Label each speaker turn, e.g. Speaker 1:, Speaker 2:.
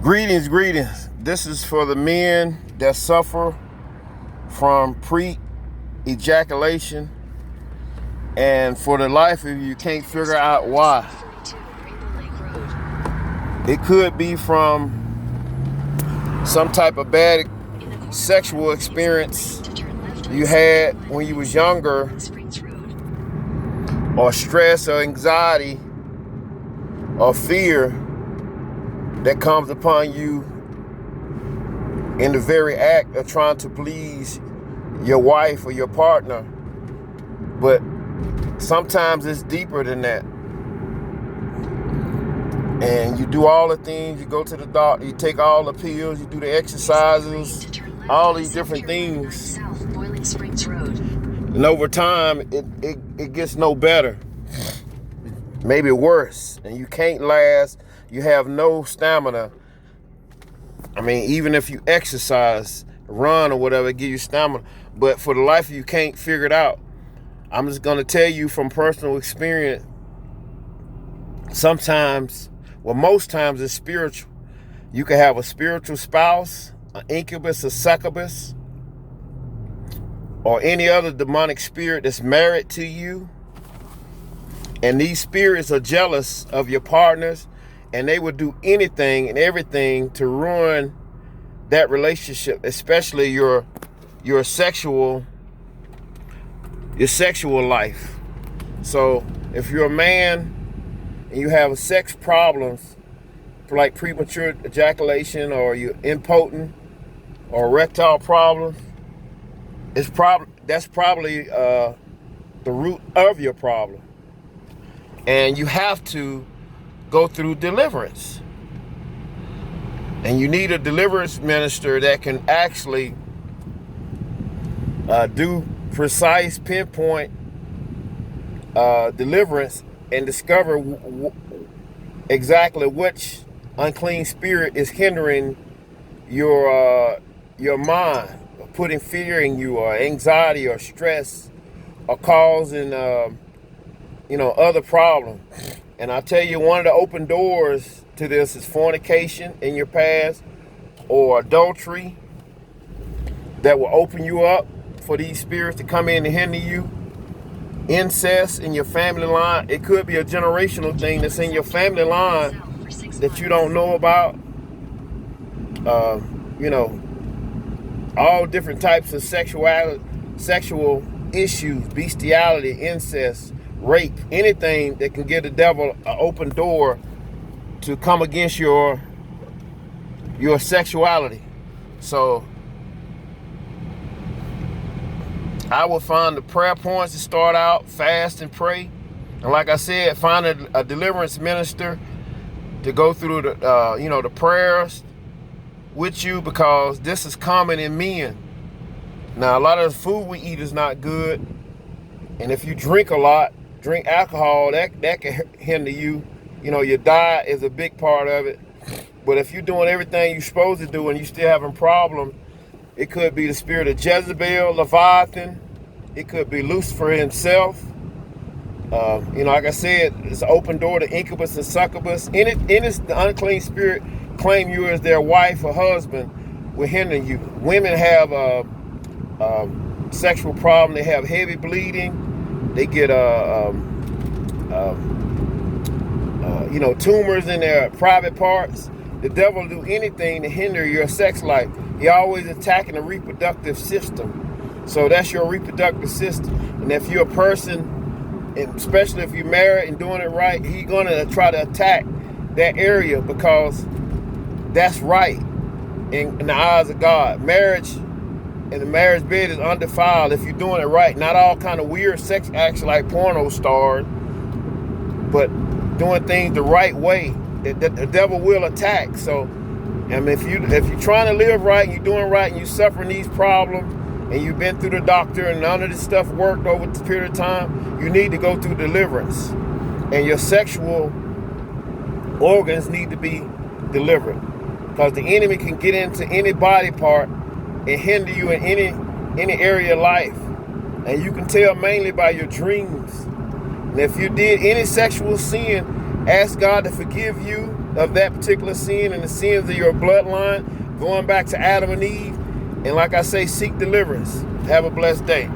Speaker 1: Greetings. This is for the men that suffer from pre-ejaculation, and for the life of you can't figure out why. It could be from some type of bad sexual experience you had when you was younger, or stress or anxiety or fear that comes upon you in the very act of trying to please your wife or your partner. But sometimes it's deeper than that. And you do all the things, you go to the doctor, you take all the pills, you do the exercises, all these different things. And over time, it gets no better, maybe worse, and you can't last. You have no stamina. I mean, even if you exercise, run or whatever, give you stamina. But for the life of you can't figure it out. I'm just going to tell you from personal experience, sometimes, well, most times it's spiritual. You can have a spiritual spouse, an incubus, a succubus, or any other demonic spirit that's married to you. And these spirits are jealous of your partners, and they would do anything and everything to ruin that relationship, especially your sexual life. So if you're a man and you have sex problems like premature ejaculation, or you're impotent, or erectile problems, that's probably the root of your problem. And you have to go through deliverance. And you need a deliverance minister that can actually do precise, pinpoint deliverance and discover exactly which unclean spirit is hindering your mind, or putting fear in you, or anxiety, or stress, or causing other problems. And I'll tell you, one of the open doors to this is fornication in your past, or adultery, that will open you up for these spirits to come in and hinder you. Incest in your family line. It could be a generational thing that's in your family line that you don't know about. All different types of sexual issues, bestiality, incest, rape, anything that can give the devil an open door to come against your sexuality. So I will find the prayer points to start out, fast and pray. And like I said, find a deliverance minister to go through the prayers with you, because this is common in men. Now, a lot of the food we eat is not good. And if you drink alcohol, that can hinder you. Your diet is a big part of it. But if you're doing everything you're supposed to do and you're still having problems, it could be the spirit of Jezebel, Leviathan. It could be Lucifer himself. Like I said, it's an open door to incubus and succubus. The unclean spirit claim you as their wife or husband will hinder you. Women have sexual problem. They have heavy bleeding. They get tumors in their private parts. The devil will do anything to hinder your sex life. He always attacking the reproductive system. So that's your reproductive system. And if you're a person, and especially if you're married and doing it right, he's going to try to attack that area, because that's right in the eyes of God. Marriage and the marriage bed is undefiled if you're doing it right. Not all kind of weird sex acts like porno stars, but doing things the right way. The devil will attack. So, if you're trying to live right and you're doing right and you're suffering these problems and you've been through the doctor and none of this stuff worked over the period of time, you need to go through deliverance. And your sexual organs need to be delivered, because the enemy can get into any body part and hinder you in any area of life. And you can tell mainly by your dreams. And if you did any sexual sin, Ask God to forgive you of that particular sin and the sins of your bloodline, going back to Adam and Eve. And like I say, seek deliverance. Have a blessed day.